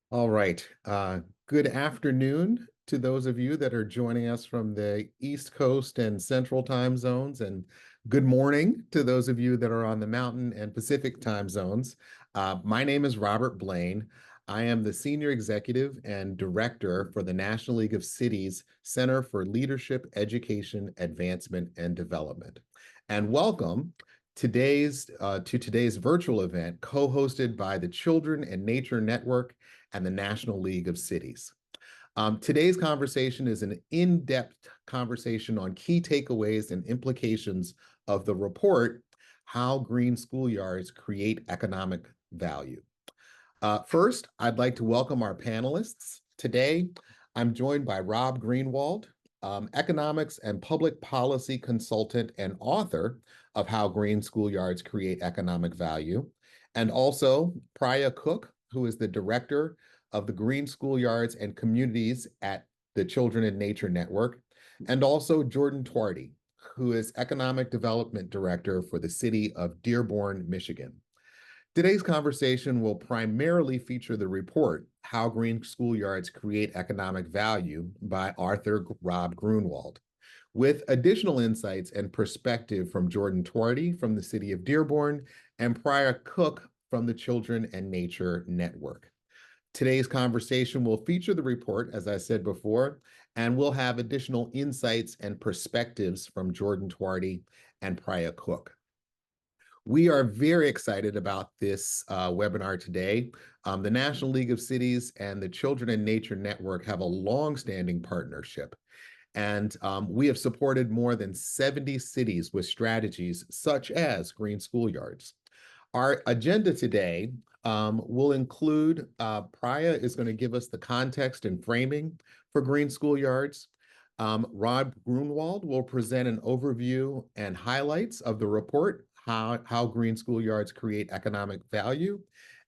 All right. Good afternoon to those of you that are joining us from the East Coast and Central time zones, and good morning to those of you that are on the Mountain and Pacific time zones. My name is Robert Blaine. I am the Senior Executive and Director for the National League of Cities Center for Leadership, Education, Advancement, and Development. And welcome to today's virtual event, co-hosted by the Children and Nature Network and the National League of Cities. Today's conversation is an in-depth conversation on key takeaways and implications of the report, How Green Schoolyards Create Economic Value. First, I'd like to welcome our panelists. Today, I'm joined by Rob Grunewald, economics and public policy consultant and author of How Green Schoolyards Create Economic Value, and also Priya Cook, who is the director of the Green Schoolyards and Communities at the Children and Nature Network, and also Jordan Twardy, who is economic development director for the City of Dearborn, Michigan. Today's conversation will primarily feature the report, How Green Schoolyards Create Economic Value by author Rob Grunewald, with additional insights and perspective from Jordan Twardy from the City of Dearborn and Priya Cook from the Children and Nature Network. Today's conversation will feature the report, as I said before, and we'll have additional insights and perspectives from Jordan Twardy and Priya Cook. We are very excited about this webinar today. The National League of Cities and the Children and Nature Network have a long-standing partnership, and we have supported more than 70 cities with strategies such as Green Schoolyards. Our agenda today will include, Priya is going to give us the context and framing for Green Schoolyards. Rob Grunewald will present an overview and highlights of the report, how Green Schoolyards Create Economic Value.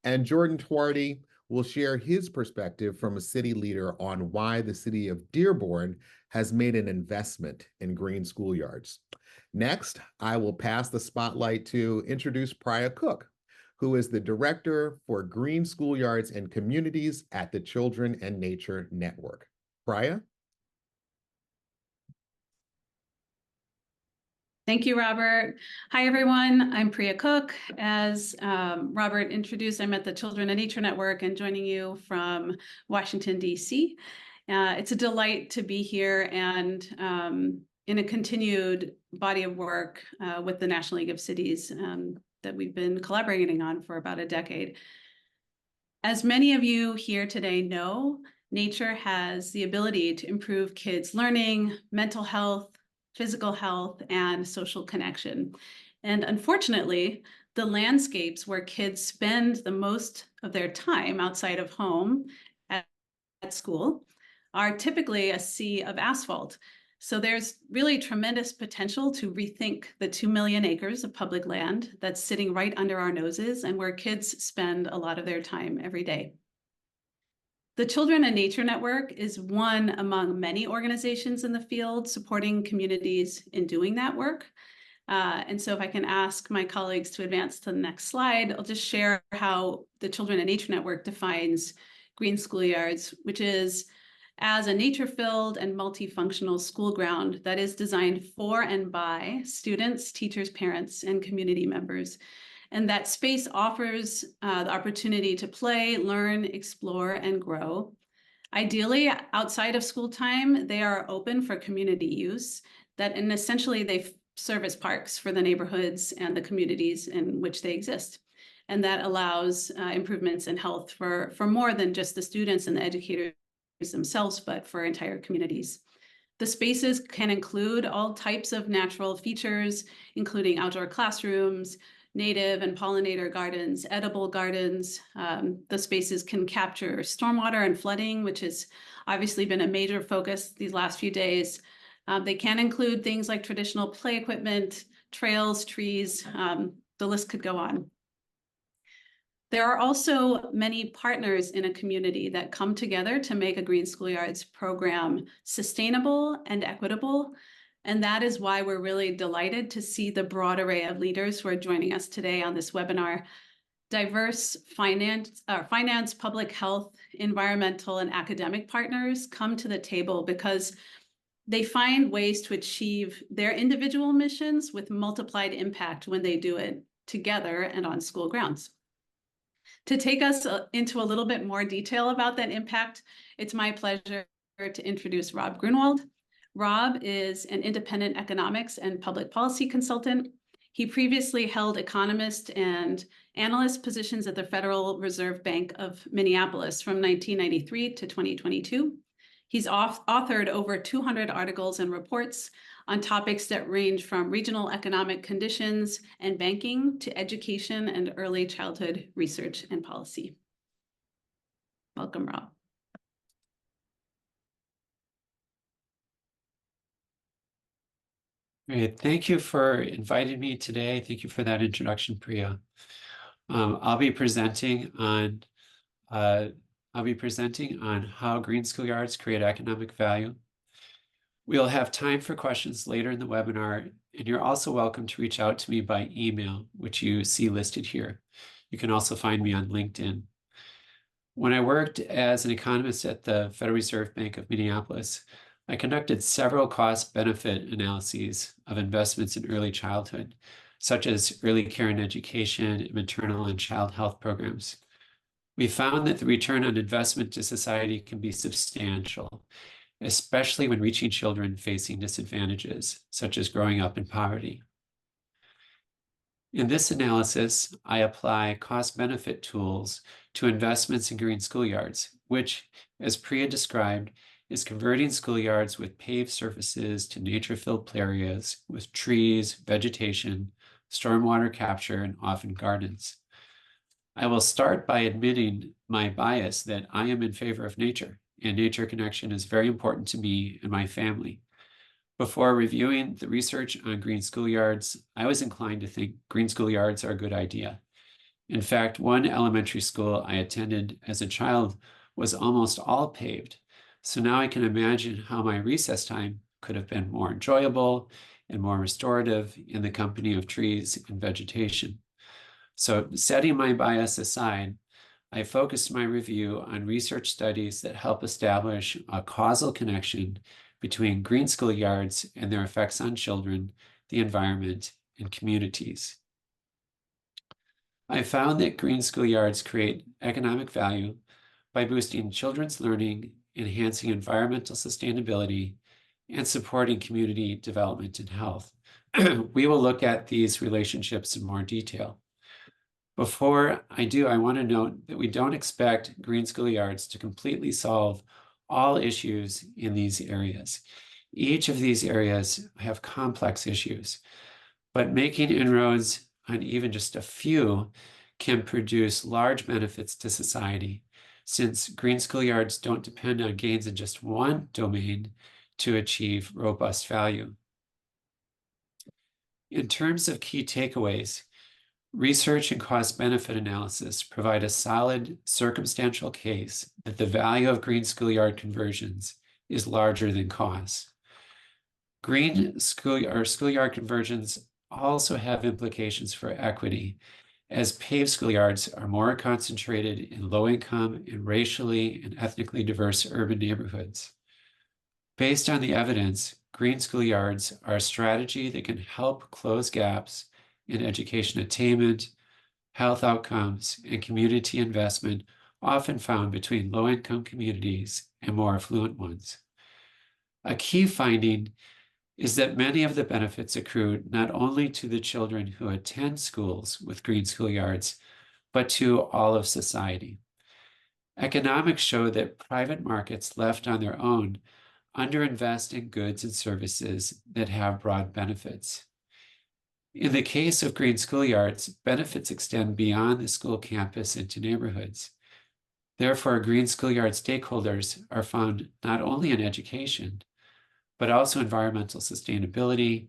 And Jordan Twardy will share his perspective from a city leader on why the City of Dearborn has made an investment in Green Schoolyards. Next, I will pass the spotlight to introduce Priya Cook, who is the Director for Green Schoolyards and Communities at the Children and Nature Network. Priya? Thank you, Robert. Hi, everyone. I'm Priya Cook. As Robert introduced, I'm at the Children and Nature Network and joining you from Washington, D.C. It's a delight to be here and in a continued body of work with the National League of Cities that we've been collaborating on for about a decade. As many of you here today know, nature has the ability to improve kids' learning, mental health, physical health, and social connection. And unfortunately, the landscapes where kids spend the most of their time outside of home at school are typically a sea of asphalt. So there's really tremendous potential to rethink the 2 million acres of public land that's sitting right under our noses and where kids spend a lot of their time every day. The Children and Nature Network is one among many organizations in the field supporting communities in doing that work. And so if I can ask my colleagues to advance to the next slide, I'll just share how the Children and Nature Network defines Green Schoolyards, which is as a nature-filled and multifunctional school ground that is designed for and by students, teachers, parents, and community members. And that space offers the opportunity to play, learn, explore, and grow. Ideally, outside of school time, they are open for community use, and essentially they serve as parks for the neighborhoods and the communities in which they exist. And that allows improvements in health for more than just the students and the educators themselves, but for entire communities. The spaces can include all types of natural features, including outdoor classrooms, native and pollinator gardens, edible gardens. The spaces can capture stormwater and flooding, which has obviously been a major focus these last few days. They can include things like traditional play equipment, trails, trees, the list could go on. There are also many partners in a community that come together to make a Green Schoolyards program sustainable and equitable. And that is why we're really delighted to see the broad array of leaders who are joining us today on this webinar. diverse finance, public health, environmental, and academic partners come to the table because they find ways to achieve their individual missions with multiplied impact when they do it together and on school grounds. To take us into a little bit more detail about that impact, it's my pleasure to introduce Rob Grunewald. Rob is an independent economics and public policy consultant. He previously held economist and analyst positions at the Federal Reserve Bank of Minneapolis from 1993 to 2022. He's authored over 200 articles and reports on topics that range from regional economic conditions and banking to education and early childhood research and policy. Welcome, Rob. Great. Thank you for inviting me today. Thank you for that introduction, Priya. I'll be presenting on how green schoolyards create economic value. We'll have time for questions later in the webinar, and you're also welcome to reach out to me by email, which you see listed here. You can also find me on LinkedIn. When I worked as an economist at the Federal Reserve Bank of Minneapolis, I conducted several cost-benefit analyses of investments in early childhood, such as early care and education, maternal and child health programs. We found that the return on investment to society can be substantial, especially when reaching children facing disadvantages, such as growing up in poverty. In this analysis, I apply cost-benefit tools to investments in green schoolyards, which, as Priya described, is converting schoolyards with paved surfaces to nature-filled play areas with trees, vegetation, stormwater capture, and often gardens. I will start by admitting my bias that I am in favor of nature, and nature connection is very important to me and my family. Before reviewing the research on green schoolyards, I was inclined to think green schoolyards are a good idea. In fact, one elementary school I attended as a child was almost all paved. So now I can imagine how my recess time could have been more enjoyable and more restorative in the company of trees and vegetation. So setting my bias aside, I focused my review on research studies that help establish a causal connection between green schoolyards and their effects on children, the environment, and communities. I found that green schoolyards create economic value by boosting children's learning, enhancing environmental sustainability, and supporting community development and health. We will look at these relationships in more detail. Before I do, I want to note that we don't expect green schoolyards to completely solve all issues in these areas. Each of these areas have complex issues, but making inroads on even just a few can produce large benefits to society, since green schoolyards don't depend on gains in just one domain to achieve robust value. In terms of key takeaways, research and cost-benefit analysis provide a solid circumstantial case that the value of green schoolyard conversions is larger than costs. Schoolyard conversions also have implications for equity, as paved schoolyards are more concentrated in low-income and racially and ethnically diverse urban neighborhoods. Based on the evidence, green schoolyards are a strategy that can help close gaps in education attainment, health outcomes, and community investment often found between low-income communities and more affluent ones. A key finding is that many of the benefits accrue not only to the children who attend schools with green schoolyards, but to all of society. Economics show that private markets left on their own underinvest in goods and services that have broad benefits. In the case of green schoolyards, benefits extend beyond the school campus into neighborhoods. Therefore, green schoolyard stakeholders are found not only in education, but also environmental sustainability,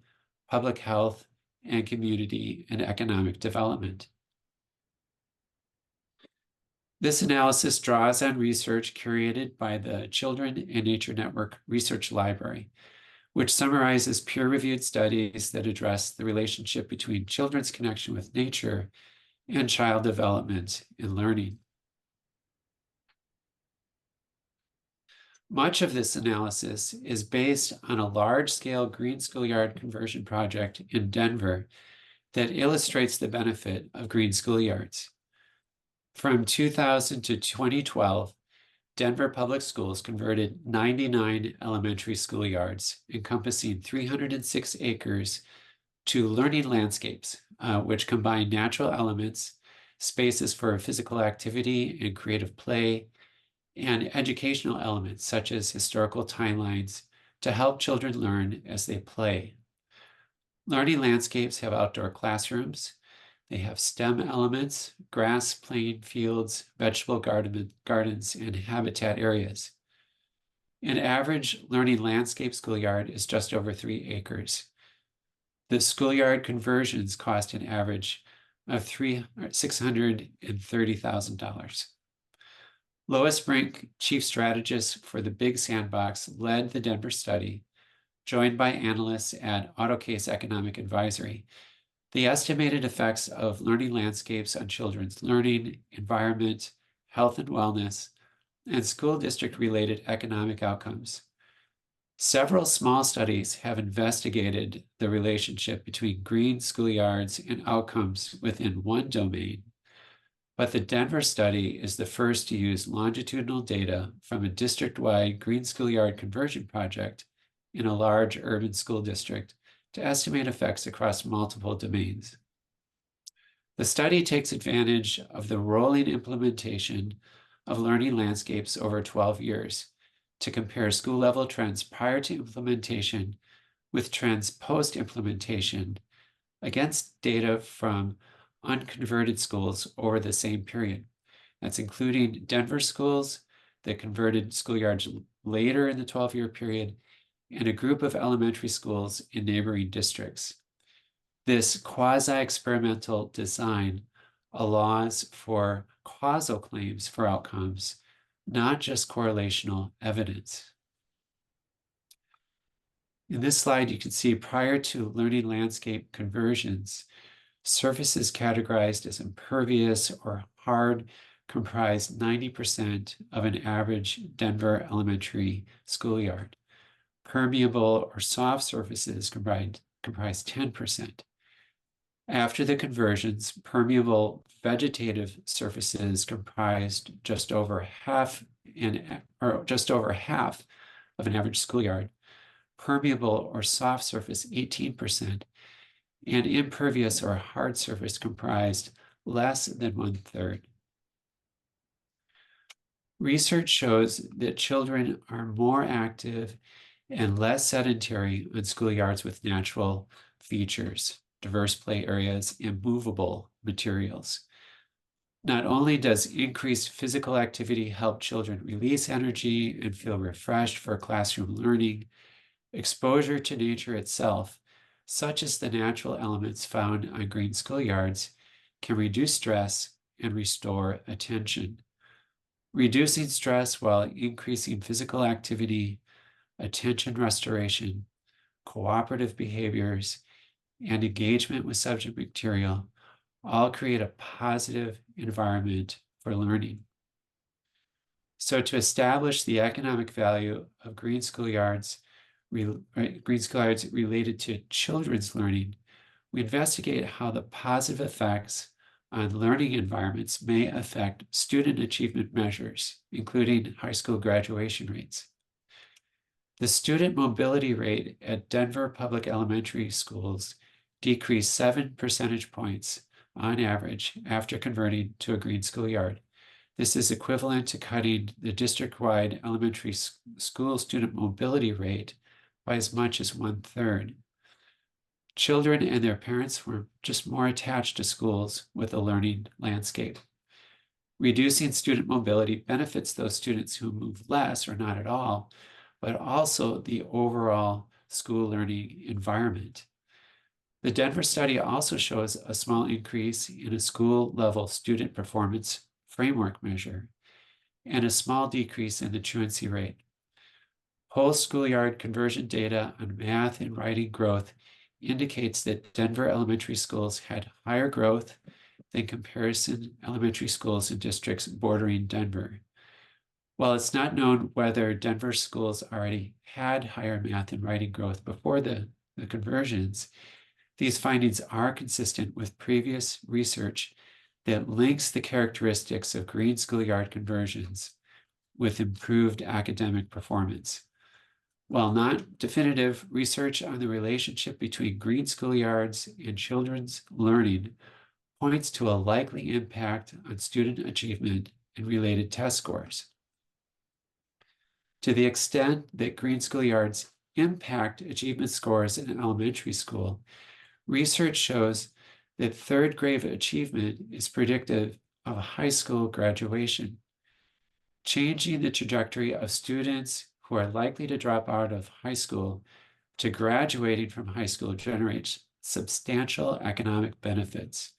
public health, and community and economic development. This analysis draws on research curated by the Children and Nature Network Research Library, which summarizes peer-reviewed studies that address the relationship between children's connection with nature and child development and learning. Much of this analysis is based on a large-scale green schoolyard conversion project in Denver that illustrates the benefit of green schoolyards. From 2000 to 2012, Denver Public Schools converted 99 elementary schoolyards, encompassing 306 acres, to learning landscapes, which combine natural elements, spaces for physical activity and creative play, and educational elements such as historical timelines to help children learn as they play. Learning landscapes have outdoor classrooms. They have STEM elements, grass, playing fields, vegetable gardens, and habitat areas. An average learning landscape schoolyard is just over 3 acres. The schoolyard conversions cost an average of $630,000. Lois Brink, chief strategist for the Big Sandbox, led the Denver study, joined by analysts at AutoCase Economic Advisory. The estimated effects of learning landscapes on children's learning, environment, health and wellness, and school district-related economic outcomes. Several small studies have investigated the relationship between green schoolyards and outcomes within one domain, but the Denver study is the first to use longitudinal data from a district-wide green schoolyard conversion project in a large urban school district to estimate effects across multiple domains. The study takes advantage of the rolling implementation of learning landscapes over 12 years to compare school-level trends prior to implementation with trends post-implementation against data from unconverted schools over the same period. That's including Denver schools that converted schoolyards later in the 12-year period and a group of elementary schools in neighboring districts. This quasi-experimental design allows for causal claims for outcomes, not just correlational evidence. In this slide, you can see prior to learning landscape conversions, surfaces categorized as impervious or hard comprised 90% of an average Denver elementary schoolyard. Permeable or soft surfaces comprise 10%. After the conversions, permeable vegetative surfaces comprised just over half of an average schoolyard. Permeable or soft surface 18%, and impervious or hard surface comprised less than 1/3. Research shows that children are more active and less sedentary on schoolyards with natural features, diverse play areas, and movable materials. Not only does increased physical activity help children release energy and feel refreshed for classroom learning, exposure to nature itself, such as the natural elements found on green schoolyards, can reduce stress and restore attention. Reducing stress while increasing physical activity, attention restoration, cooperative behaviors, and engagement with subject material all create a positive environment for learning. So to establish the economic value of green schoolyards related to children's learning, we investigate how the positive effects on learning environments may affect student achievement measures, including high school graduation rates. The student mobility rate at Denver public elementary schools decreased 7 percentage points on average after converting to a green schoolyard. This is equivalent to cutting the district-wide elementary school student mobility rate by as much as 1/3. Children and their parents were just more attached to schools with a learning landscape. Reducing student mobility benefits those students who move less or not at all, but also the overall school learning environment. The Denver study also shows a small increase in a school-level student performance framework measure and a small decrease in the truancy rate. Post-schoolyard conversion data on math and writing growth indicates that Denver elementary schools had higher growth than comparison elementary schools in districts bordering Denver. While it's not known whether Denver schools already had higher math and writing growth before the conversions, these findings are consistent with previous research that links the characteristics of green schoolyard conversions with improved academic performance. While not definitive, research on the relationship between green schoolyards and children's learning points to a likely impact on student achievement and related test scores. To the extent that green schoolyards impact achievement scores in elementary school, research shows that third grade achievement is predictive of high school graduation. Changing the trajectory of students who are likely to drop out of high school to graduating from high school generates substantial economic benefits,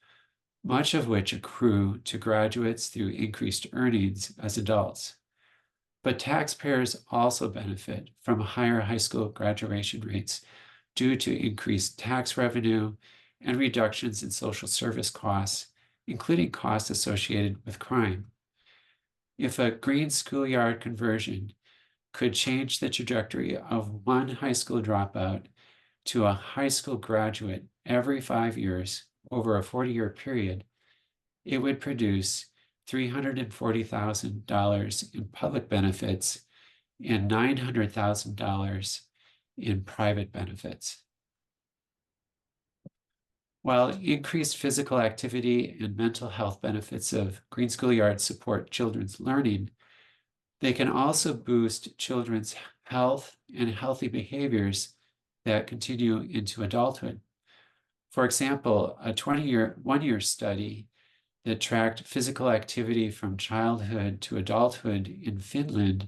much of which accrue to graduates through increased earnings as adults. But taxpayers also benefit from higher high school graduation rates due to increased tax revenue and reductions in social service costs, including costs associated with crime. If a green schoolyard conversion could change the trajectory of one high school dropout to a high school graduate every 5 years over a 40-year period, it would produce $340,000 in public benefits and $900,000 in private benefits. While increased physical activity and mental health benefits of green schoolyards support children's learning, they can also boost children's health and healthy behaviors that continue into adulthood. For example, a 1-year study that tracked physical activity from childhood to adulthood in Finland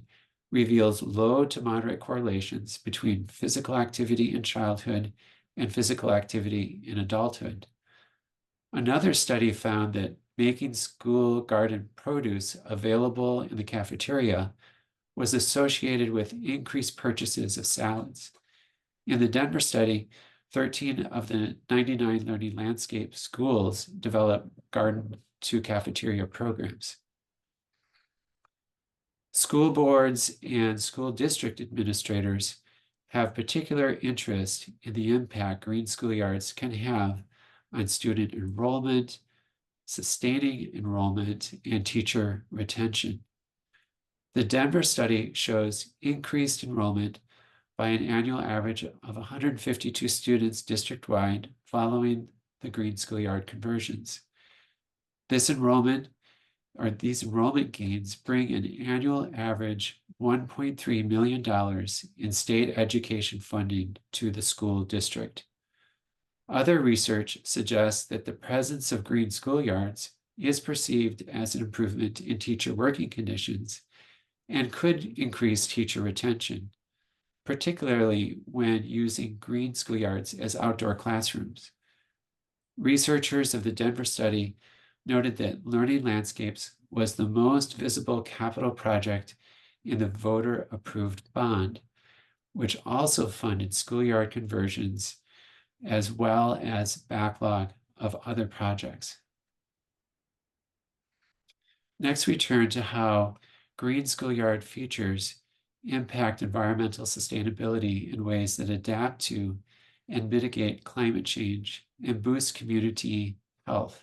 reveals low to moderate correlations between physical activity in childhood and physical activity in adulthood. Another study found that making school garden produce available in the cafeteria was associated with increased purchases of salads. In the Denver study, 13 of the 99 learning landscape schools developed garden to cafeteria programs. School boards and school district administrators have particular interest in the impact green schoolyards can have on student enrollment, sustaining enrollment, and teacher retention. The Denver study shows increased enrollment by an annual average of 152 students district-wide following the green schoolyard conversions. These enrollment gains bring an annual average $1.3 million in state education funding to the school district. Other research suggests that the presence of green schoolyards is perceived as an improvement in teacher working conditions and could increase teacher retention, particularly when using green schoolyards as outdoor classrooms. Researchers of the Denver study noted that Learning Landscapes was the most visible capital project in the voter-approved bond, which also funded schoolyard conversions as well as backlog of other projects. Next, we turn to how green schoolyard features impact environmental sustainability in ways that adapt to and mitigate climate change and boost community health.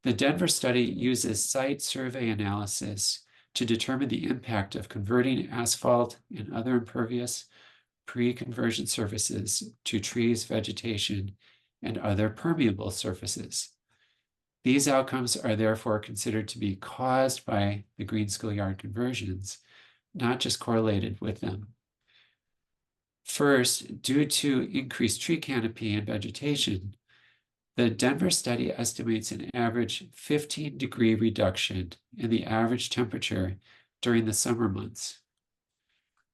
The Denver study uses site survey analysis to determine the impact of converting asphalt and other impervious pre-conversion surfaces to trees, vegetation, and other permeable surfaces. These outcomes are therefore considered to be caused by the green schoolyard conversions, not just correlated with them. First, due to increased tree canopy and vegetation, the Denver study estimates an average 15-degree reduction in the average temperature during the summer months.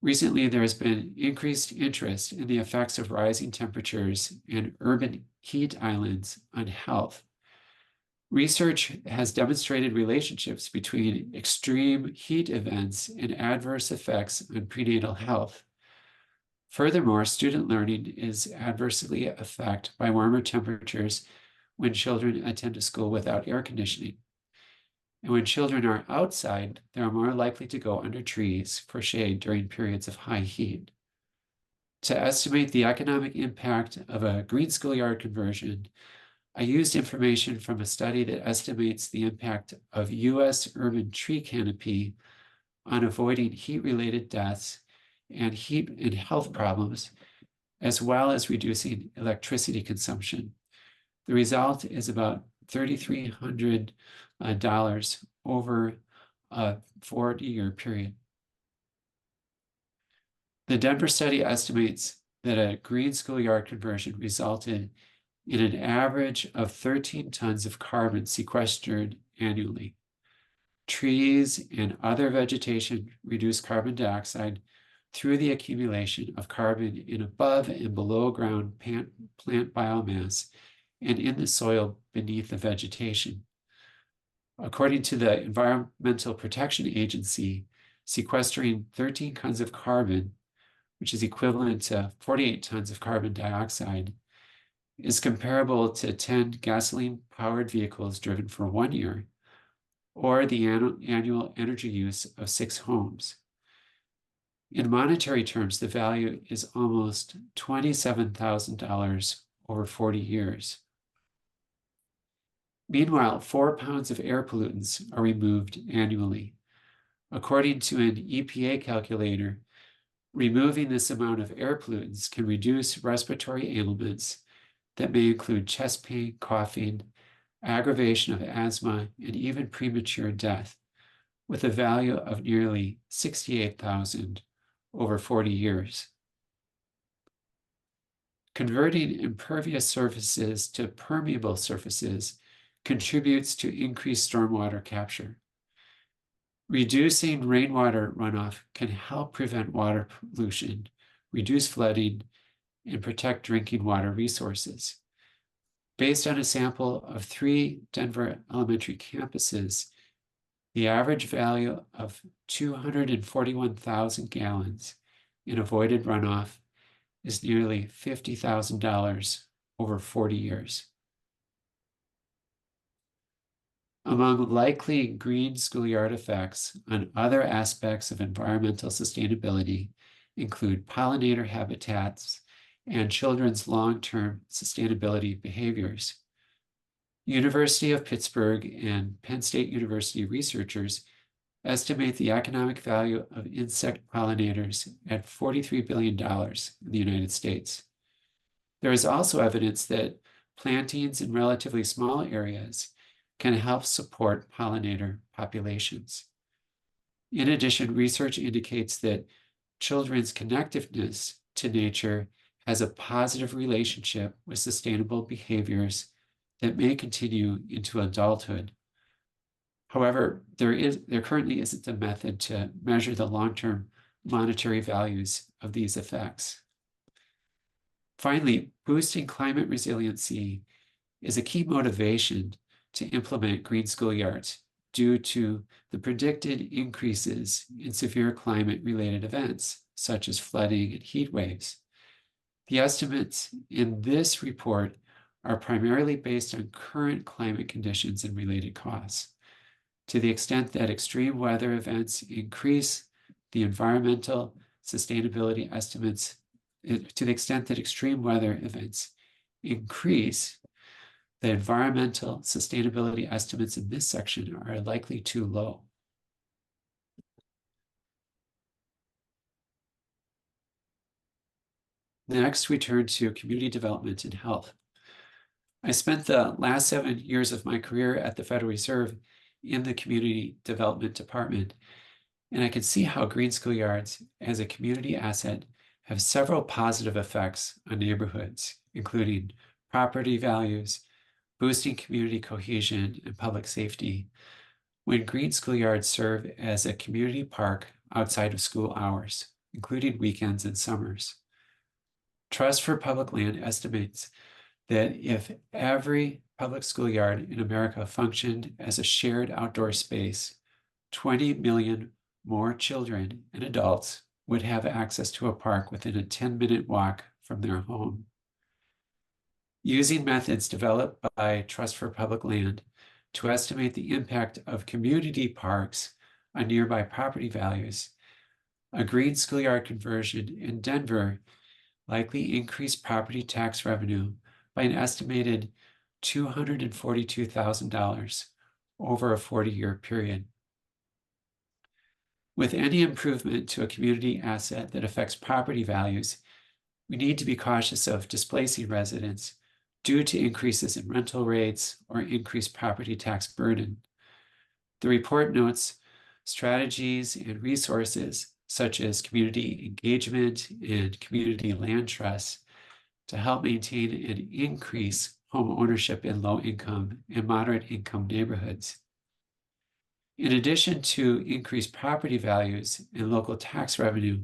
Recently, there has been increased interest in the effects of rising temperatures and urban heat islands on health. Research has demonstrated relationships between extreme heat events and adverse effects on prenatal health. Furthermore, student learning is adversely affected by warmer temperatures when children attend a school without air conditioning. And when children are outside, they are more likely to go under trees for shade during periods of high heat. To estimate the economic impact of a green schoolyard conversion, I used information from a study that estimates the impact of U.S. urban tree canopy on avoiding heat-related deaths and heat and health problems, as well as reducing electricity consumption. The result is about $3,300 over a 40-year period. The Denver study estimates that a green schoolyard conversion resulted in an average of 13 tons of carbon sequestered annually. Trees and other vegetation reduce carbon dioxide through the accumulation of carbon in above and below ground plant biomass and in the soil beneath the vegetation. According to the Environmental Protection Agency, sequestering 13 tons of carbon, which is equivalent to 48 tons of carbon dioxide, is comparable to 10 gasoline-powered vehicles driven for 1 year, or the annual energy use of 6 homes. In monetary terms, the value is almost $27,000 over 40 years. Meanwhile, 4 pounds of air pollutants are removed annually. According to an EPA calculator, removing this amount of air pollutants can reduce respiratory ailments that may include chest pain, coughing, aggravation of asthma, and even premature death, with a value of nearly $68,000 over 40 years. Converting impervious surfaces to permeable surfaces contributes to increased stormwater capture. Reducing rainwater runoff can help prevent water pollution, reduce flooding, and protect drinking water resources. Based on a sample of 3 Denver elementary campuses, the average value of 241,000 gallons in avoided runoff is nearly $50,000 over 40 years. Among likely green schoolyard effects on other aspects of environmental sustainability include pollinator habitats and children's long-term sustainability behaviors. University of Pittsburgh and Penn State University researchers estimate the economic value of insect pollinators at $43 billion in the United States. There is also evidence that plantings in relatively small areas can help support pollinator populations. In addition, research indicates that children's connectiveness to nature has a positive relationship with sustainable behaviors that may continue into adulthood. However, there currently isn't a method to measure the long-term monetary values of these effects. Finally, boosting climate resiliency is a key motivation to implement green schoolyards due to the predicted increases in severe climate-related events, such as flooding and heat waves. The estimates in this report are primarily based on current climate conditions and related costs. To the extent that extreme weather events increase the environmental sustainability estimates, to the extent that extreme weather events increase, the environmental sustainability estimates in this section are likely too low. Next, we turn to community development and health. I spent the last 7 years of my career at the Federal Reserve in the Community Development Department, and I can see how green schoolyards as a community asset have several positive effects on neighborhoods, including property values, boosting community cohesion and public safety, when green schoolyards serve as a community park outside of school hours, including weekends and summers. Trust for Public Land estimates that if every public schoolyard in America functioned as a shared outdoor space, 20 million more children and adults would have access to a park within a 10-minute walk from their home. Using methods developed by Trust for Public Land to estimate the impact of community parks on nearby property values, a green schoolyard conversion in Denver likely increased property tax revenue by an estimated $242,000 over a 40-year period. With any improvement to a community asset that affects property values, we need to be cautious of displacing residents due to increases in rental rates or increased property tax burden. The report notes strategies and resources such as community engagement and community land trusts to help maintain and increase home ownership in low-income and moderate-income neighborhoods. In addition to increased property values and local tax revenue,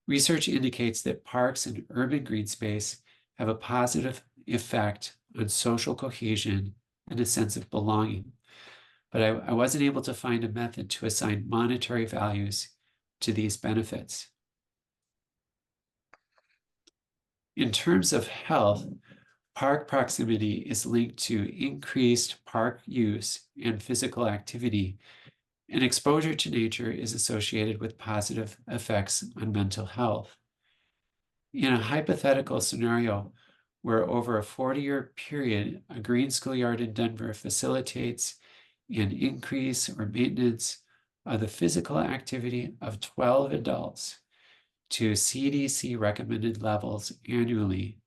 research indicates that parks and urban green space have a positive effect on social cohesion and a sense of belonging. But I wasn't able to find a method to assign monetary values to these benefits. In terms of health, park proximity is linked to increased park use and physical activity, and exposure to nature is associated with positive effects on mental health. In a hypothetical scenario where over a 40-year period, a green schoolyard in Denver facilitates an increase or maintenance of the physical activity of 12 adults to CDC recommended levels annually,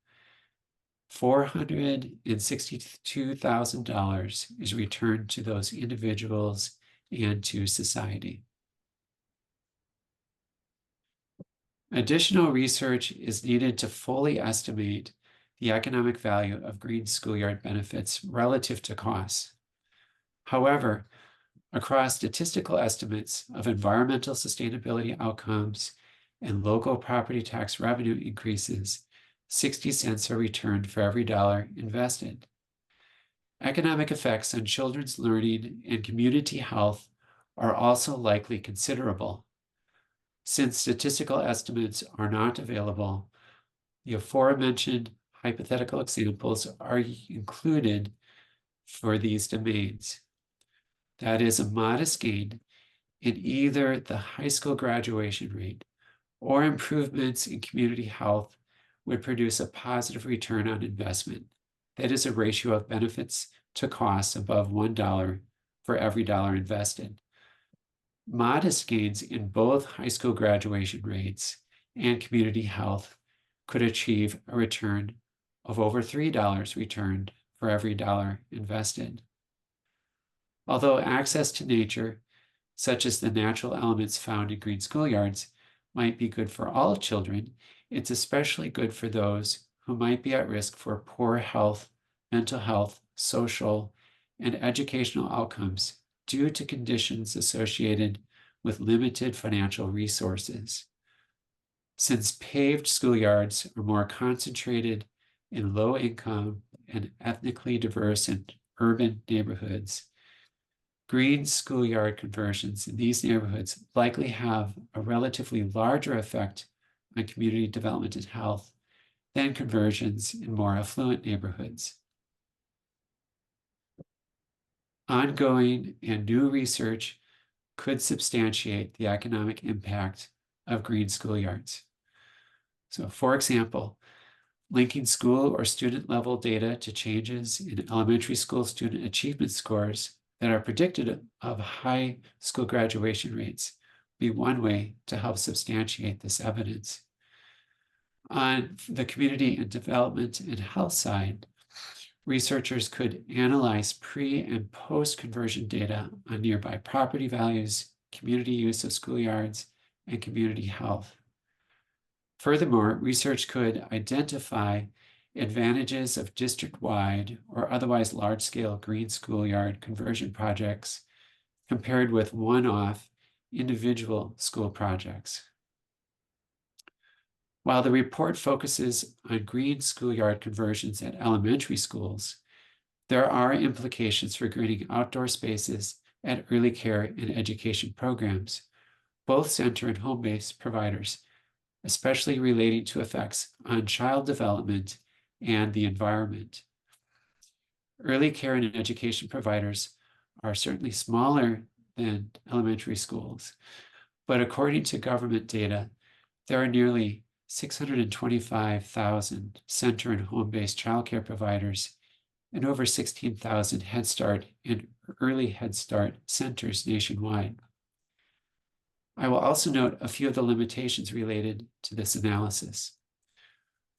$462,000 is returned to those individuals and to society. Additional research is needed to fully estimate the economic value of green schoolyard benefits relative to costs. However, across statistical estimates of environmental sustainability outcomes and local property tax revenue increases, 60 cents are returned for every dollar invested. Economic effects on children's learning and community health are also likely considerable. Since statistical estimates are not available, the aforementioned hypothetical examples are included for these domains. That is, a modest gain in either the high school graduation rate or improvements in community health would produce a positive return on investment. That is a ratio of benefits to costs above $1 for every dollar invested. Modest gains in both high school graduation rates and community health could achieve a return of over $3 returned for every dollar invested. Although access to nature, such as the natural elements found in green schoolyards, might be good for all children, it's especially good for those who might be at risk for poor health, mental health, social, and educational outcomes due to conditions associated with limited financial resources. Since paved schoolyards are more concentrated in low-income and ethnically diverse and urban neighborhoods, green schoolyard conversions in these neighborhoods likely have a relatively larger effect on community development and health than conversions in more affluent neighborhoods. Ongoing and new research could substantiate the economic impact of green schoolyards. So, for example, linking school or student level data to changes in elementary school student achievement scores that are predicted of high school graduation rates be one way to help substantiate this evidence. On the community and development and health side, researchers could analyze pre- and post-conversion data on nearby property values, community use of schoolyards, and community health. Furthermore, research could identify advantages of district-wide or otherwise large-scale green schoolyard conversion projects compared with one-off individual school projects. While the report focuses on green schoolyard conversions at elementary schools, there are implications for greening outdoor spaces at early care and education programs, both center and home-based providers, especially relating to effects on child development and the environment. Early care and education providers are certainly smaller than elementary schools, but according to government data, there are nearly 625,000 center and home-based childcare providers and over 16,000 Head Start and Early Head Start centers nationwide. I will also note a few of the limitations related to this analysis.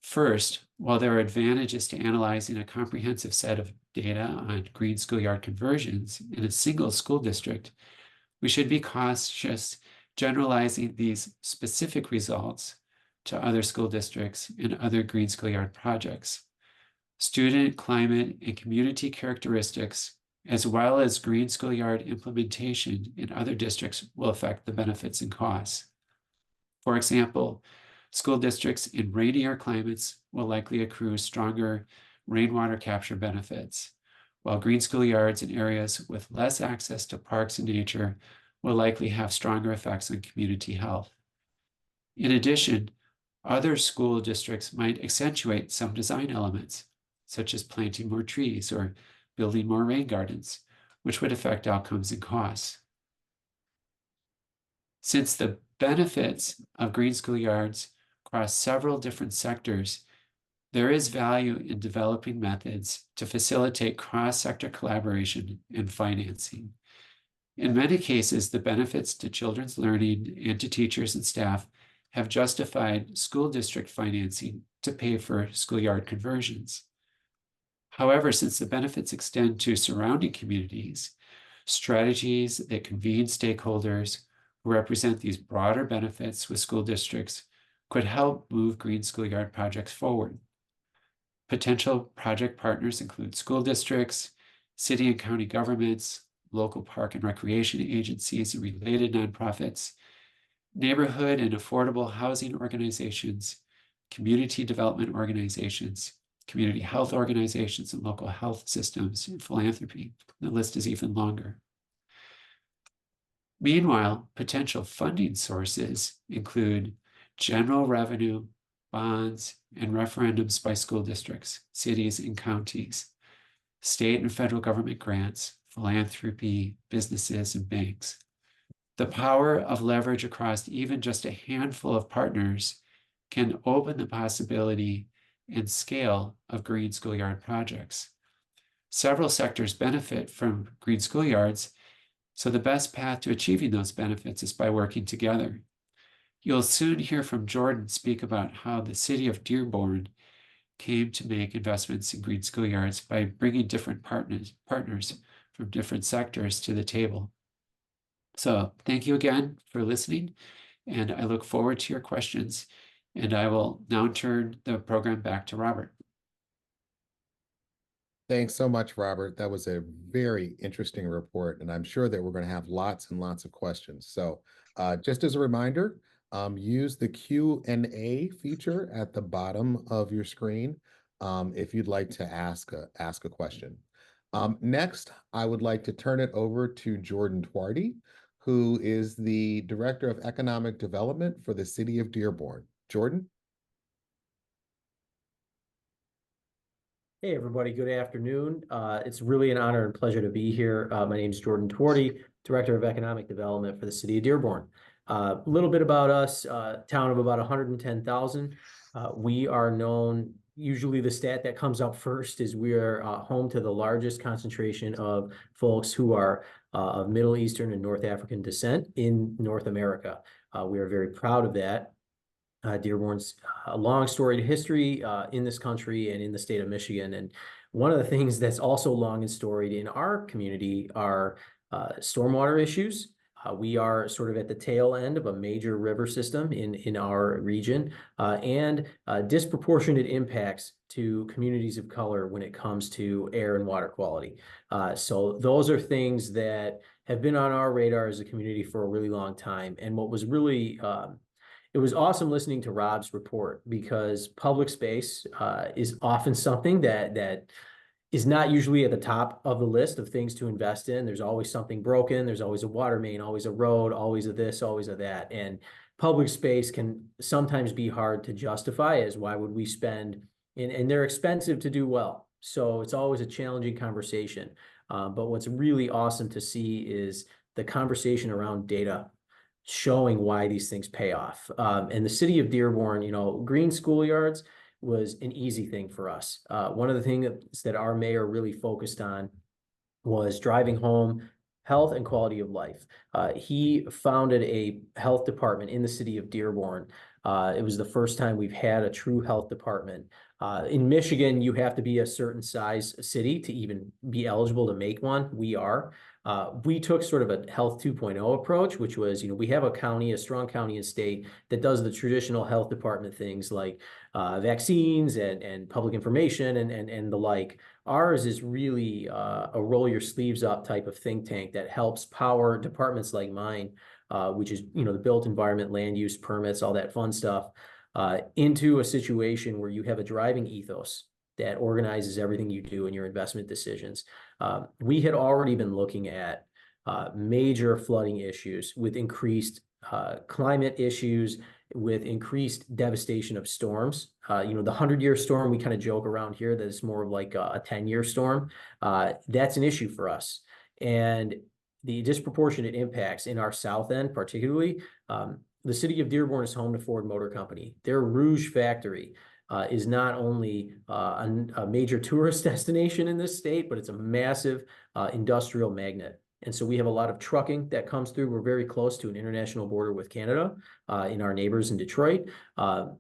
First, while there are advantages to analyzing a comprehensive set of data on green schoolyard conversions in a single school district, we should be cautious generalizing these specific results to other school districts and other green schoolyard projects. Student, climate, and community characteristics, as well as green schoolyard implementation in other districts, will affect the benefits and costs. For example, school districts in rainier climates will likely accrue stronger rainwater capture benefits, while green schoolyards in areas with less access to parks and nature will likely have stronger effects on community health. In addition, other school districts might accentuate some design elements, such as planting more trees or building more rain gardens, which would affect outcomes and costs. Since the benefits of green schoolyards across several different sectors, there is value in developing methods to facilitate cross-sector collaboration and financing. In many cases, the benefits to children's learning and to teachers and staff have justified school district financing to pay for schoolyard conversions. However, since the benefits extend to surrounding communities, strategies that convene stakeholders who represent these broader benefits with school districts could help move green schoolyard projects forward. Potential project partners include school districts, city and county governments, local park and recreation agencies and related nonprofits, neighborhood and affordable housing organizations, community development organizations, community health organizations, and local health systems, and philanthropy. The list is even longer. Meanwhile, potential funding sources include general revenue, bonds, and referendums by school districts, cities, and counties, state and federal government grants, philanthropy, businesses, and banks. The power of leverage across even just a handful of partners can open the possibility and scale of green schoolyard projects. Several sectors benefit from green schoolyards, so the best path to achieving those benefits is by working together. You'll soon hear from Jordan speak about how the City of Dearborn came to make investments in green schoolyards by bringing different partners from different sectors to the table. So thank you again for listening, and I look forward to your questions. And I will now turn the program back to Robert. Thanks so much, Robert. That was a very interesting report, and I'm sure that we're going to have lots and lots of questions. So just as a reminder, use the Q&A feature at the bottom of your screen if you'd like to ask a question. Next, I would like to turn it over to Jordan Twardy, who is the Director of Economic Development for the City of Dearborn. Jordan? Hey, everybody. Good afternoon. It's really an honor and pleasure to be here. My name is Jordan Twardy, Director of Economic Development for the City of Dearborn. A little bit about us, town of about 110,000. We are known, usually the stat that comes up first is we are home to the largest concentration of folks who are of Middle Eastern and North African descent in North America. We are very proud of that. Dearborn's a long storied history in this country and in the state of Michigan. And one of the things that's also long and storied in our community are stormwater issues. We are sort of at the tail end of a major river system in our region and disproportionate impacts to communities of color when it comes to air and water quality. So those are things that have been on our radar as a community for a really long time. And what was really it was awesome listening to Rob's report because public space is often something that is not usually at the top of the list of things to invest in. There's always something broken. There's always a water main, always a road, always a this, always a that. And public space can sometimes be hard to justify as why would we spend and they're expensive to do well. So it's always a challenging conversation. But what's really awesome to see is the conversation around data showing why these things pay off. And the city of Dearborn, green schoolyards was an easy thing for us. One of the things that our mayor really focused on was driving home health and quality of life. He founded a health department in the city of Dearborn. It was the first time we've had a true health department. In Michigan, you have to be a certain size city to even be eligible to make one. We are. We took sort of a health 2.0 approach, which was, we have a strong county and state that does the traditional health department things like vaccines and public information and the like. Ours is really a roll your sleeves up type of think tank that helps power departments like mine, which is, the built environment, land use permits, all that fun stuff, into a situation where you have a driving ethos that organizes everything you do in your investment decisions. We had already been looking at major flooding issues with increased climate issues, with increased devastation of storms. The 100-year storm, we kind of joke around here that it's more of like a 10-year storm. That's an issue for us. And the disproportionate impacts in our south end, particularly, the city of Dearborn is home to Ford Motor Company. Their Rouge factory is not only a major tourist destination in this state, but it's a massive industrial magnet. And so we have a lot of trucking that comes through. We're very close to an international border with Canada in our neighbors in Detroit.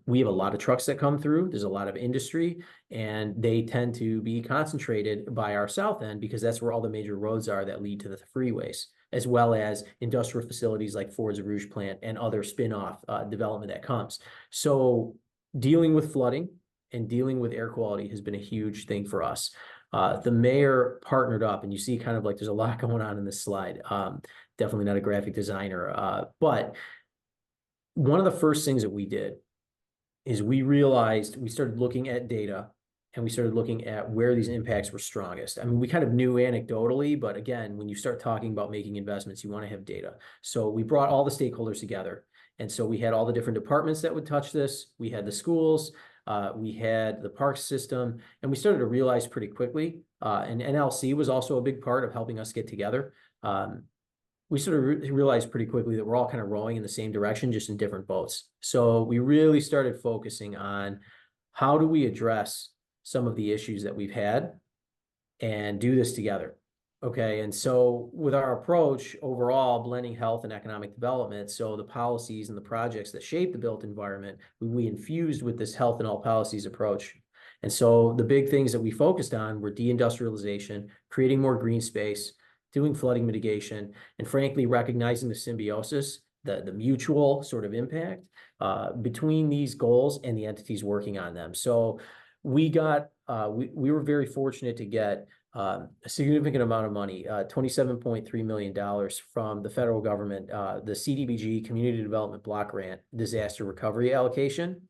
We have a lot of trucks that come through. There's a lot of industry, and they tend to be concentrated by our south end because that's where all the major roads are that lead to the freeways, as well as industrial facilities like Ford's Rouge plant and other spin-off development that comes. So dealing with flooding and dealing with air quality has been a huge thing for us. The mayor partnered up, and you see kind of like there's a lot going on in this slide. Definitely not a graphic designer, but one of the first things that we did is we started looking at data, and we started looking at where these impacts were strongest. I mean, we kind of knew anecdotally, but again, when you start talking about making investments, you want to have data. So we brought all the stakeholders together. And so we had all the different departments that would touch this. We had the schools, we had the park system, and we started to realize pretty quickly, and NLC was also a big part of helping us get together. We sort of realized pretty quickly that we're all kind of rowing in the same direction, just in different boats. So we really started focusing on how do we address some of the issues that we've had and do this together. Okay, and so with our approach overall, blending health and economic development, so the policies and the projects that shape the built environment, we infused with this health and all policies approach. And so the big things that we focused on were deindustrialization, creating more green space, doing flooding mitigation, and frankly, recognizing the symbiosis, the mutual sort of impact between these goals and the entities working on them. So we were very fortunate to get a significant amount of money, $27.3 million from the federal government, the CDBG Community Development Block Grant Disaster Recovery Allocation.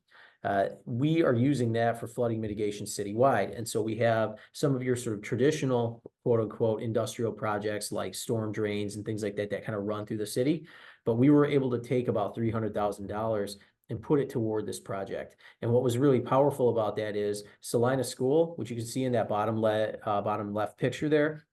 We are using that for flooding mitigation citywide. And so we have some of your sort of traditional, quote unquote, industrial projects like storm drains and things like that that kind of run through the city. But we were able to take about $300,000 and put it toward this project. And what was really powerful about that is Salina School, which you can see in that bottom left picture there.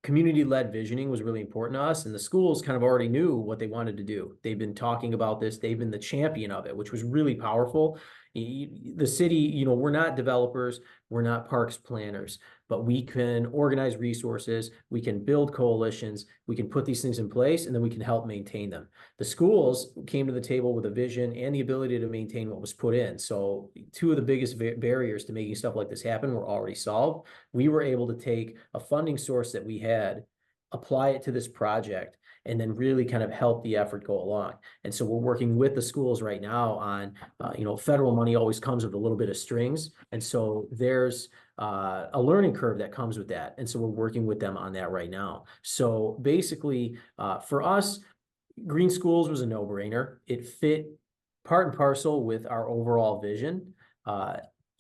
Community-led visioning was really important to us, and the schools kind of already knew what they wanted to do. They've been talking about this. They've been the champion of it, which was really powerful. The city, we're not developers, we're not parks planners, but we can organize resources, we can build coalitions, we can put these things in place, and then we can help maintain them. The schools came to the table with a vision and the ability to maintain what was put in. So two of the biggest barriers to making stuff like this happen were already solved. We were able to take a funding source that we had, apply it to this project, and then really kind of help the effort go along. And so we're working with the schools right now on, federal money always comes with a little bit of strings. And so there's a learning curve that comes with that. And so we're working with them on that right now. So basically, for us, Green Schools was a no-brainer. It fit part and parcel with our overall vision.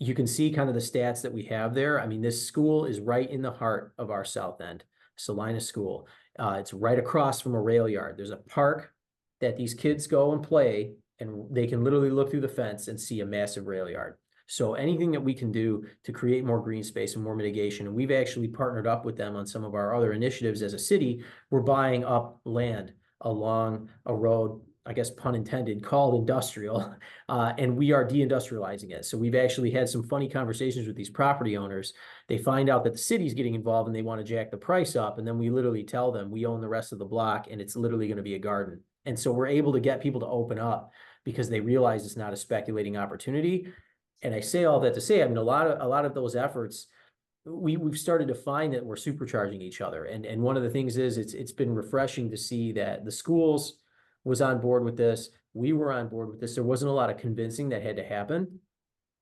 You can see kind of the stats that we have there. I mean, this school is right in the heart of our South End, Salina School. It's right across from a rail yard. There's a park that these kids go and play, and they can literally look through the fence and see a massive rail yard. So anything that we can do to create more green space and more mitigation, and we've actually partnered up with them on some of our other initiatives as a city. We're buying up land along a road, I guess pun intended, called industrial, and we are deindustrializing it. So we've actually had some funny conversations with these property owners. They find out that the city's getting involved and they want to jack the price up, and then we literally tell them we own the rest of the block and it's literally going to be a garden. And so we're able to get people to open up because they realize it's not a speculating opportunity. And I say all that to say, I mean, a lot of those efforts, we've started to find that we're supercharging each other. And one of the things is it's been refreshing to see that the schools was on board with this. We were on board with this. There wasn't a lot of convincing that had to happen.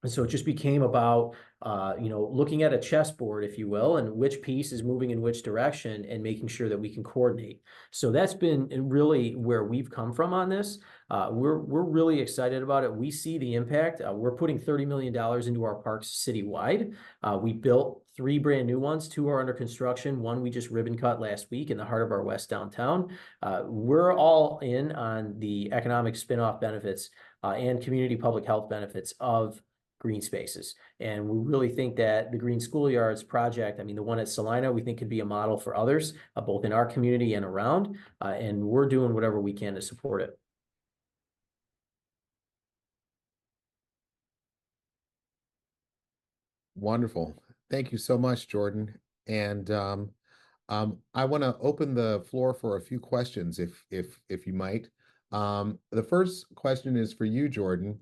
And so it just became about, looking at a chessboard, if you will, and which piece is moving in which direction and making sure that we can coordinate. So that's been really where we've come from on this. We're really excited about it. We see the impact. We're putting $30 million into our parks citywide. We built 3 brand new ones. 2 are under construction. 1 we just ribbon cut last week in the heart of our West Downtown. We're all in on the economic spinoff benefits and community public health benefits of green spaces. And we really think that the Green Schoolyards project, I mean, the one at Salina, we think could be a model for others, both in our community and around, and we're doing whatever we can to support it. Wonderful. Thank you so much, Jordan. And I want to open the floor for a few questions, if you might. The first question is for you, Jordan.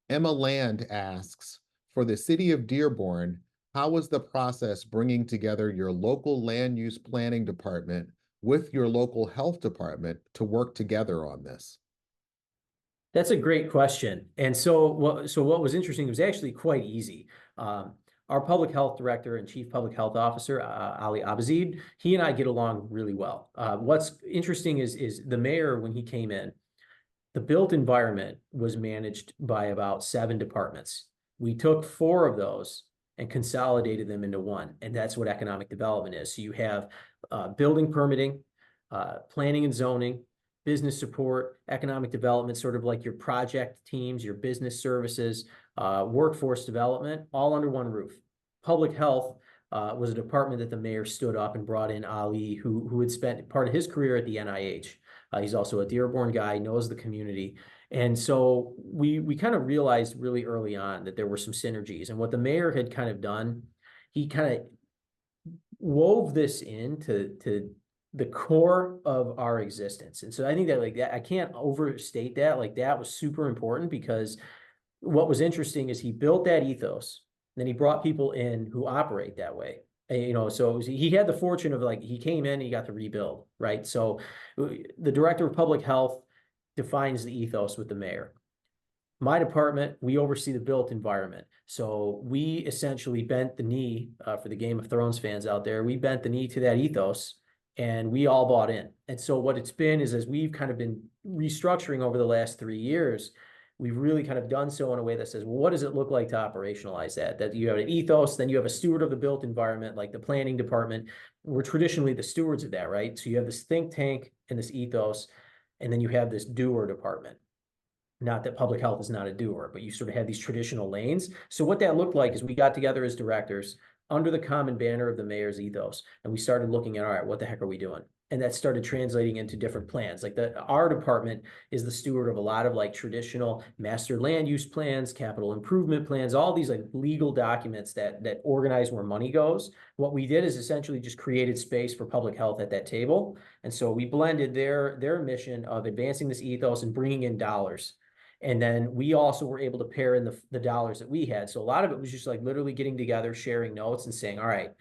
Emma Land asks, for the City of Dearborn, how was the process bringing together your local land use planning department with your local health department to work together on this? That's a great question. And so what was interesting, it was actually quite easy. Our public health director and chief public health officer, Ali Abazid, he and I get along really well. What's interesting is the mayor, when he came in, the built environment was managed by about 7 departments. We took 4 of those and consolidated them into 1, and that's what economic development is. So you have building permitting, planning and zoning, business support, economic development, sort of like your project teams, your business services, workforce development, all under 1 roof. Public health was a department that the mayor stood up and brought in Ali, who had spent part of his career at the NIH. He's also a Dearborn guy, knows the community. And so we kind of realized really early on that there were some synergies. And what the mayor had kind of done, he kind of wove this into the core of our existence. And so I think that I can't overstate that. That was super important, because what was interesting is he built that ethos, and then he brought people in who operate that way. And, so he had the fortune of he came in and he got to rebuild, right? So the director of public health defines the ethos with the mayor. My department, we oversee the built environment. So we essentially bent the knee, for the Game of Thrones fans out there, we bent the knee to that ethos, and we all bought in. And so what it's been is, as we've kind of been restructuring over the last 3 years, we've really kind of done so in a way that says, well, what does it look like to operationalize that? That you have an ethos, then you have a steward of the built environment, like the planning department. We're traditionally the stewards of that, right? So you have this think tank and this ethos, and then you have this doer department. Not that public health is not a doer, but you sort of have these traditional lanes. So what that looked like is we got together as directors under the common banner of the mayor's ethos, and we started looking at, all right, what the heck are we doing? And that started translating into different plans. Our department is the steward of a lot of traditional master land use plans, capital improvement plans, all these legal documents that organize where money goes. What we did is essentially just created space for public health at that table. And so we blended their mission of advancing this ethos and bringing in dollars. And then we also were able to pair in the dollars that we had. So a lot of it was just literally getting together, sharing notes and saying, all right,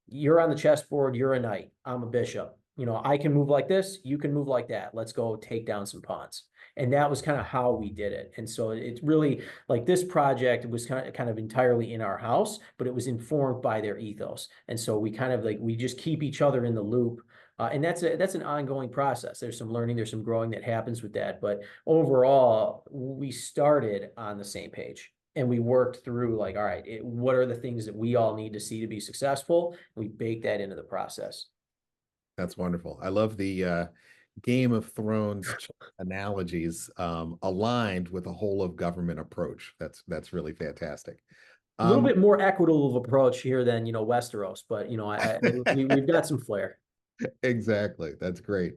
you're on the chessboard, you're a knight, I'm a bishop. I can move like this, you can move like that. Let's go take down some pawns. And that was kind of how we did it. And so it's really this project was kind of entirely in our house, but it was informed by their ethos. And so we kind of we just keep each other in the loop. And that's an ongoing process. There's some learning, there's some growing that happens with that. But overall, we started on the same page. And we worked through all right, what are the things that we all need to see to be successful? And we baked that into the process. That's wonderful. I love the Game of Thrones analogies aligned with a whole of government approach. That's really fantastic. A little bit more equitable of approach here than, Westeros, but, we've got some flair. Exactly. That's great.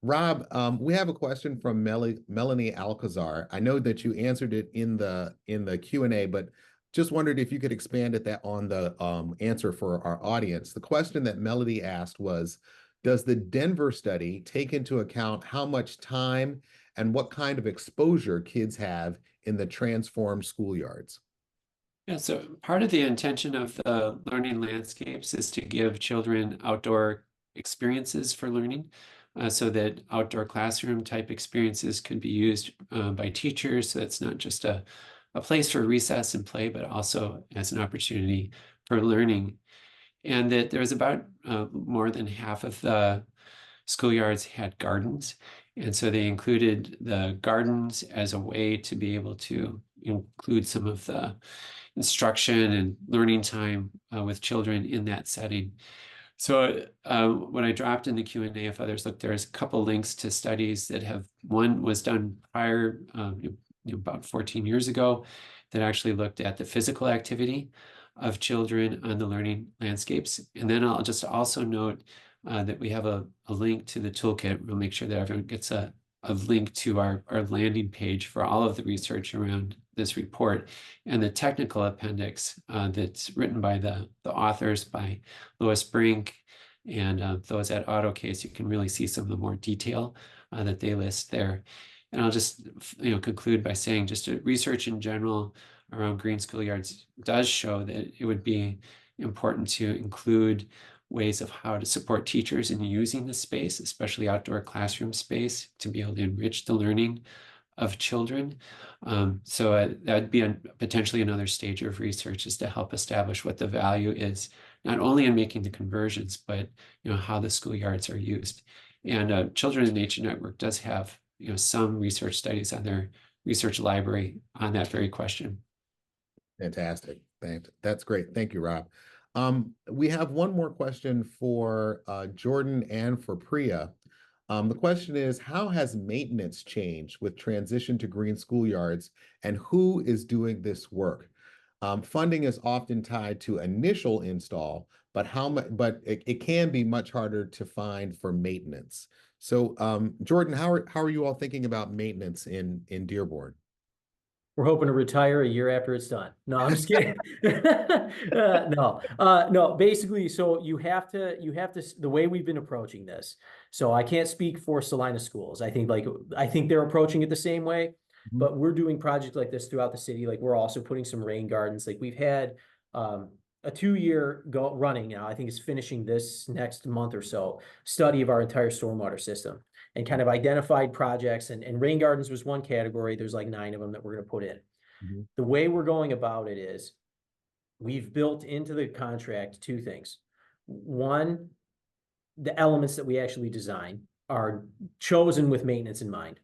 Rob, we have a question from Melanie Alcazar. I know that you answered it in the Q&A, but just wondered if you could expand at that on the answer for our audience. The question that Melody asked was, does the Denver study take into account how much time and what kind of exposure kids have in the transformed schoolyards? Yeah, so part of the intention of the learning landscapes is to give children outdoor experiences for learning, so that outdoor classroom type experiences can be used by teachers. So it's not just a place for recess and play, but also as an opportunity for learning. And that there was about more than half of the schoolyards had gardens. And so they included the gardens as a way to be able to include some of the instruction and learning time with children in that setting. So when I dropped in the Q&A, if others look, there's a couple links to studies that have, one was done prior, about 14 years ago, that actually looked at the physical activity of children on the learning landscapes. And then I'll just also note that we have a link to the toolkit. We'll make sure that everyone gets a link to our landing page for all of the research around this report, and the technical appendix that's written by the authors, by Lois Brink and those at AutoCase. You can really see some of the more detail that they list there. And I'll just conclude by saying just research in general around green schoolyards does show that it would be important to include ways of how to support teachers in using the space, especially outdoor classroom space, to be able to enrich the learning of children. So that'd be potentially another stage of research, is to help establish what the value is, not only in making the conversions, but how the schoolyards are used. And Children in Nature Network does have some research studies on their research library on that very question. Fantastic. Thanks. That's great. Thank you, Rob. We have one more question for Jordan and for Priya. The question is, how has maintenance changed with transition to green schoolyards, and who is doing this work? Funding is often tied to initial install, but it can be much harder to find for maintenance. So, Jordan, how are you all thinking about maintenance in Dearborn? We're hoping to retire a year after it's done. No, I'm just kidding. No, basically, so you have to, the way we've been approaching this. So I can't speak for Salina schools. I think they're approaching it the same way, but we're doing projects like this throughout the city. Like, we're also putting some rain gardens. Like, we've had a 2-year running now, I think it's finishing this next month or so, study of our entire stormwater system, and kind of identified projects, and rain gardens was one category. There's like 9 of them that we're going to put in. The way we're going about it is, we've built into the contract 2 things. One, the elements that we actually design are chosen with maintenance in mind.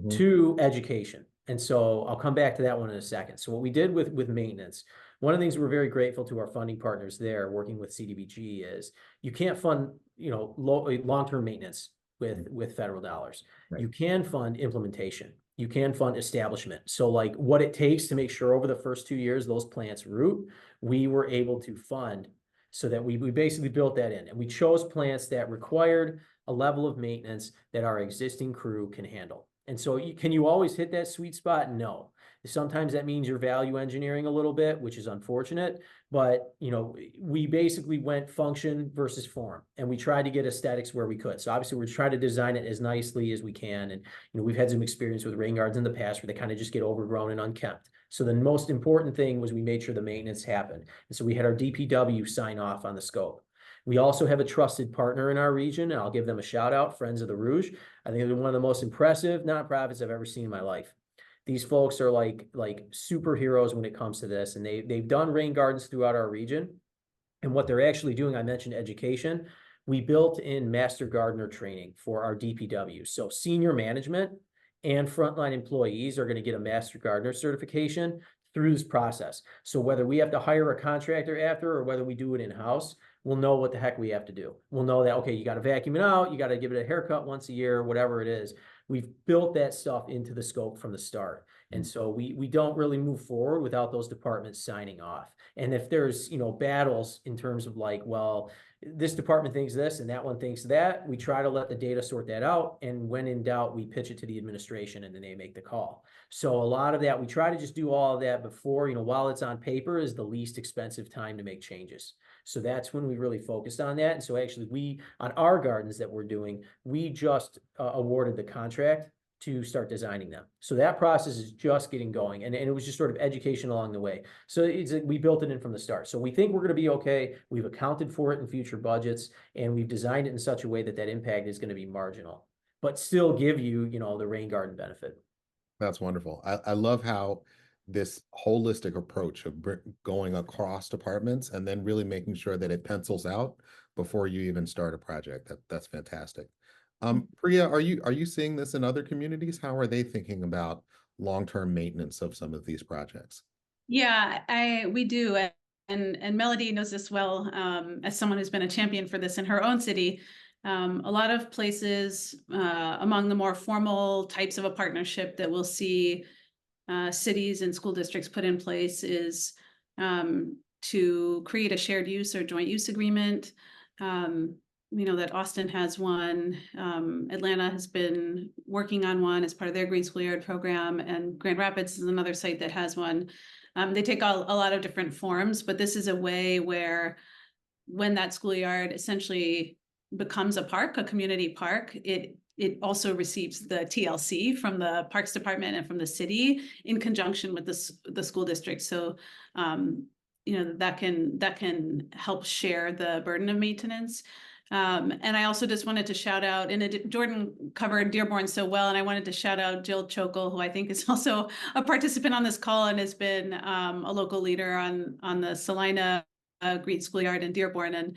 2, education. And so I'll come back to that one in a second. So what we did with maintenance, one of the things we're very grateful to our funding partners there, working with CDBG, is you can't fund long-term maintenance with federal dollars. Right. You can fund implementation. You can fund establishment. So like what it takes to make sure over the first 2 years those plants root, we were able to fund, so that we basically built that in. And we chose plants that required a level of maintenance that our existing crew can handle. And so can you always hit that sweet spot? No. Sometimes that means you're value engineering a little bit, which is unfortunate, but we basically went function versus form, and we tried to get aesthetics where we could. So obviously we're trying to design it as nicely as we can. And we've had some experience with rain gardens in the past where they kind of just get overgrown and unkempt. So the most important thing was we made sure the maintenance happened. And so we had our DPW sign off on the scope. We also have a trusted partner in our region, and I'll give them a shout out, Friends of the Rouge. I think they're one of the most impressive nonprofits I've ever seen in my life. These folks are like superheroes when it comes to this, and they've done rain gardens throughout our region. And what they're actually doing, I mentioned education. We built in master gardener training for our DPW. So senior management and frontline employees are going to get a master gardener certification through this process. So whether we have to hire a contractor after, or whether we do it in-house, we'll know what the heck we have to do. We'll know that, okay, you got to vacuum it out, you got to give it a haircut once a year, whatever it is. We've built that stuff into the scope from the start. And so we don't really move forward without those departments signing off. And if there's, battles in terms of like, well, this department thinks this and that one thinks that, we try to let the data sort that out. And when in doubt, we pitch it to the administration and then they make the call. So a lot of that, we try to just do all of that before, while it's on paper, is the least expensive time to make changes. So that's when we really focused on that. And so actually on our gardens that we're doing, we just awarded the contract to start designing them. So that process is just getting going. And it was just sort of education along the way. So we built it in from the start. So we think we're going to be okay. We've accounted for it in future budgets, and we've designed it in such a way that impact is going to be marginal, but still give you, the rain garden benefit. That's wonderful. I love how this holistic approach of going across departments and then really making sure that it pencils out before you even start a project. That's fantastic. Priya, are you seeing this in other communities? How are they thinking about long-term maintenance of some of these projects? Yeah, we do. And Melody knows this well, as someone who's been a champion for this in her own city. A lot of places, among the more formal types of a partnership that we'll see cities and school districts put in place is to create a shared use or joint use agreement. That Austin has one, Atlanta has been working on one as part of their Green Schoolyard program, and Grand Rapids is another site that has one. They take a lot of different forms, but this is a way where when that schoolyard essentially becomes a park, a community park, it also receives the TLC from the Parks Department and from the city in conjunction with the school district. So, that can help share the burden of maintenance. And I also just wanted to shout out, Jordan covered Dearborn so well, and I wanted to shout out Jill Chokel, who I think is also a participant on this call and has been a local leader on the Salina Green Schoolyard in Dearborn. And,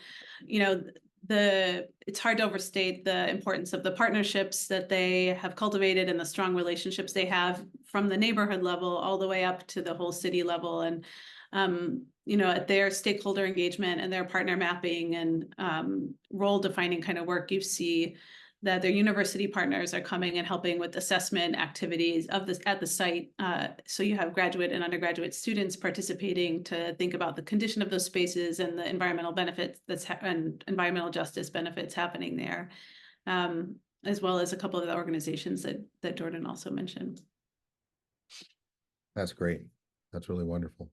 it's hard to overstate the importance of the partnerships that they have cultivated and the strong relationships they have from the neighborhood level all the way up to the whole city level. And at their stakeholder engagement and their partner mapping and role defining kind of work, you see that their university partners are coming and helping with assessment activities at the site. So you have graduate and undergraduate students participating to think about the condition of those spaces and the environmental benefits and environmental justice benefits happening there, as well as a couple of the organizations that Jordan also mentioned. That's great. That's really wonderful.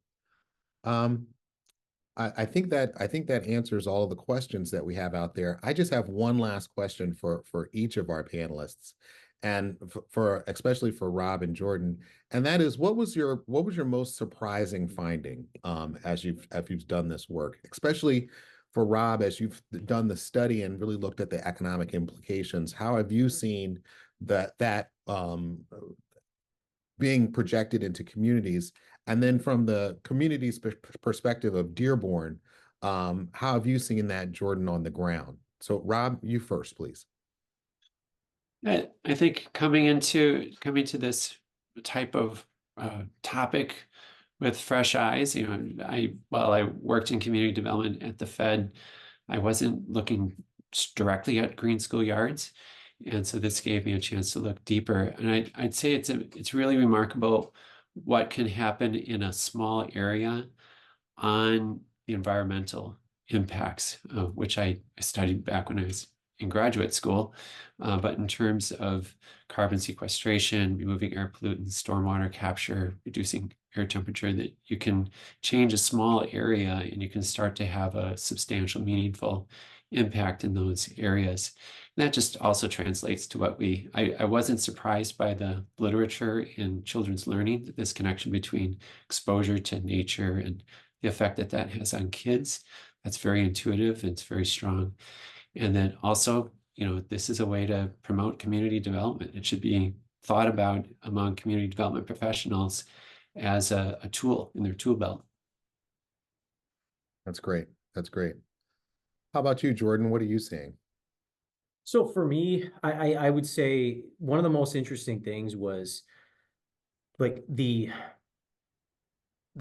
I think that answers all of the questions that we have out there. I just have one last question for each of our panelists, and especially for Rob and Jordan, and that is, what was your most surprising finding as you've done this work, especially for Rob, as you've done the study and really looked at the economic implications? How have you seen that being projected into communities? And then from the community's perspective of Dearborn, how have you seen that, Jordan, on the ground? So Rob, you first, please. I think coming to this type of topic with fresh eyes, while I worked in community development at the Fed, I wasn't looking directly at green schoolyards. And so this gave me a chance to look deeper. And I'd say it's really remarkable what can happen in a small area on the environmental impacts, which I studied back when I was in graduate school. But in terms of carbon sequestration, removing air pollutants, stormwater capture, reducing air temperature, that you can change a small area and you can start to have a substantial, meaningful impact in those areas. And that just also translates to what I wasn't surprised by the literature in children's learning, this connection between exposure to nature and the effect that has on kids. That's very intuitive and it's very strong. And then also, this is a way to promote community development. It should be thought about among community development professionals as a tool in their tool belt. That's great. That's great. How about you, Jordan? What are you seeing? So for me, I would say one of the most interesting things was like the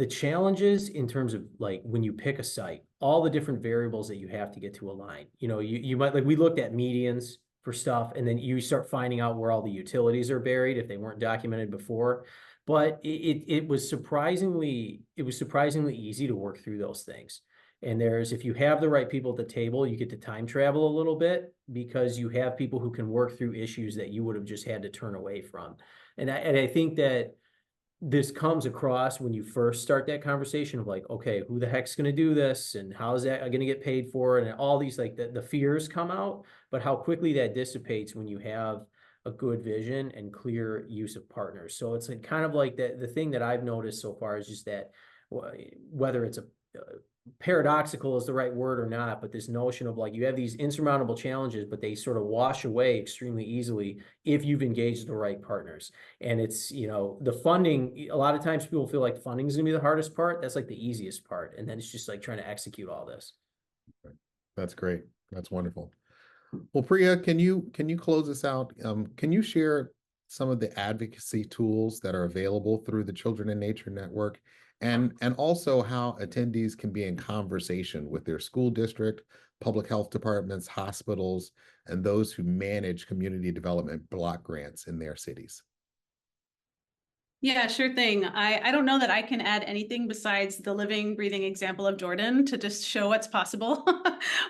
challenges in terms of like when you pick a site all the different variables that you have to get to align. You know, you might, like, we looked at medians for stuff, and then you start finding out where all the utilities are buried if they weren't documented before. But it was surprisingly easy to work through those things. And if you have the right people at the table, you get to time travel a little bit because you have people who can work through issues that you would have just had to turn away from. And I think that this comes across when you first start that conversation of like, okay, who the heck's going to do this, and how is that going to get paid for, and all these, like, the fears come out, but how quickly that dissipates when you have a good vision and clear use of partners. So it's like kind of like the thing that I've noticed so far is just that, whether it's a paradoxical is the right word or not, but this notion of like, you have these insurmountable challenges, but they sort of wash away extremely easily if you've engaged the right partners. And it's, you know, the funding, a lot of times people feel like funding is gonna be the hardest part. That's like the easiest part. And then it's just like trying to execute all this. That's great. That's wonderful. Well, Priya, can you close us out? Can you share some of the advocacy tools that are available through the Children in Nature Network, and also how attendees can be in conversation with their school district, public health departments, hospitals, and those who manage community development block grants in their cities? Yeah, sure thing. I don't know that I can add anything besides the living, breathing example of Jordan to just show what's possible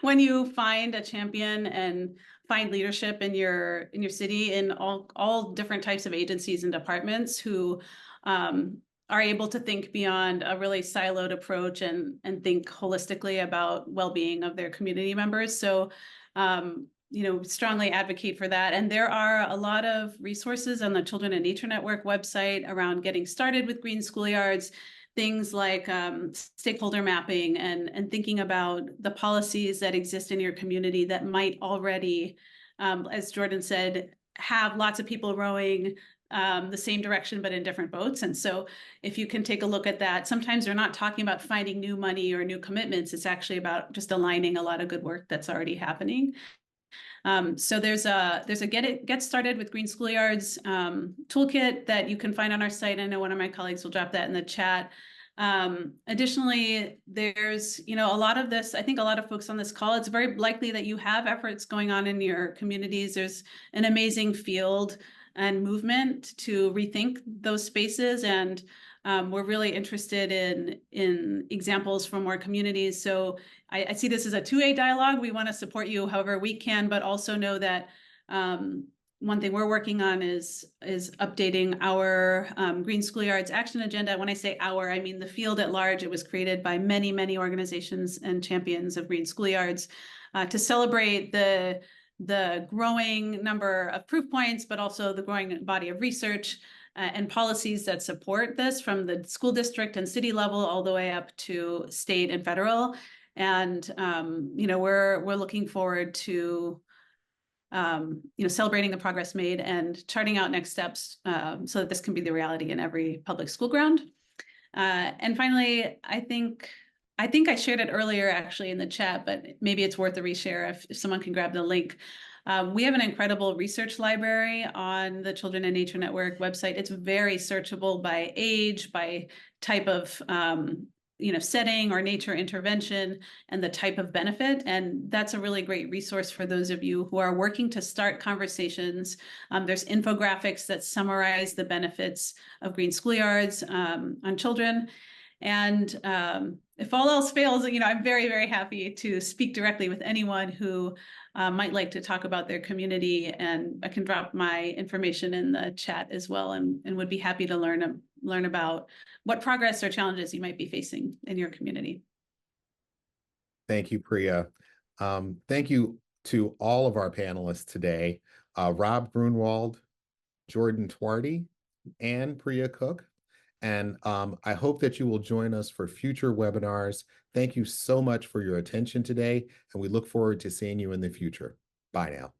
when you find a champion and find leadership in your city, in all different types of agencies and departments who are able to think beyond a really siloed approach and think holistically about well-being of their community members. So you know, strongly advocate for that. And there are a lot of resources on the Children in Nature Network website around getting started with green schoolyards, things like stakeholder mapping and thinking about the policies that exist in your community that might already, as Jordan said, have lots of people rowing the same direction, but in different boats. And so if you can take a look at that, sometimes they're not talking about finding new money or new commitments. It's actually about just aligning a lot of good work that's already happening. So there's a get started with green schoolyards toolkit that you can find on our site. I know one of my colleagues will drop that in the chat. Additionally, there's, you know, a lot of this, I think a lot of folks on this call, it's very likely that you have efforts going on in your communities. There's an amazing field and movement to rethink those spaces. And we're really interested in examples from our communities. So I see this as a two-way dialogue. We want to support you however we can, but also know that one thing we're working on is updating our Green Schoolyards action agenda. When I say our, I mean the field at large. It was created by many, many organizations and champions of green schoolyards to celebrate the growing number of proof points, but also the growing body of research and policies that support this from the school district and city level all the way up to state and federal. And you know, we're looking forward to you know, celebrating the progress made and charting out next steps so that this can be the reality in every public school ground. And finally, I think I shared it earlier actually in the chat, but maybe it's worth a reshare if someone can grab the link. We have an incredible research library on the Children in Nature Network website. It's very searchable by age, by type of you know, setting or nature intervention and the type of benefit. And that's a really great resource for those of you who are working to start conversations. There's infographics that summarize the benefits of green schoolyards on children. And if all else fails, you know, I'm very, very happy to speak directly with anyone who might like to talk about their community. And I can drop my information in the chat as well, and would be happy to learn about what progress or challenges you might be facing in your community. Thank you, Priya. Thank you to all of our panelists today, Rob Grunewald, Jordan Twardy, and Priya Cook. And I hope that you will join us for future webinars. Thank you so much for your attention today, and we look forward to seeing you in the future. Bye now.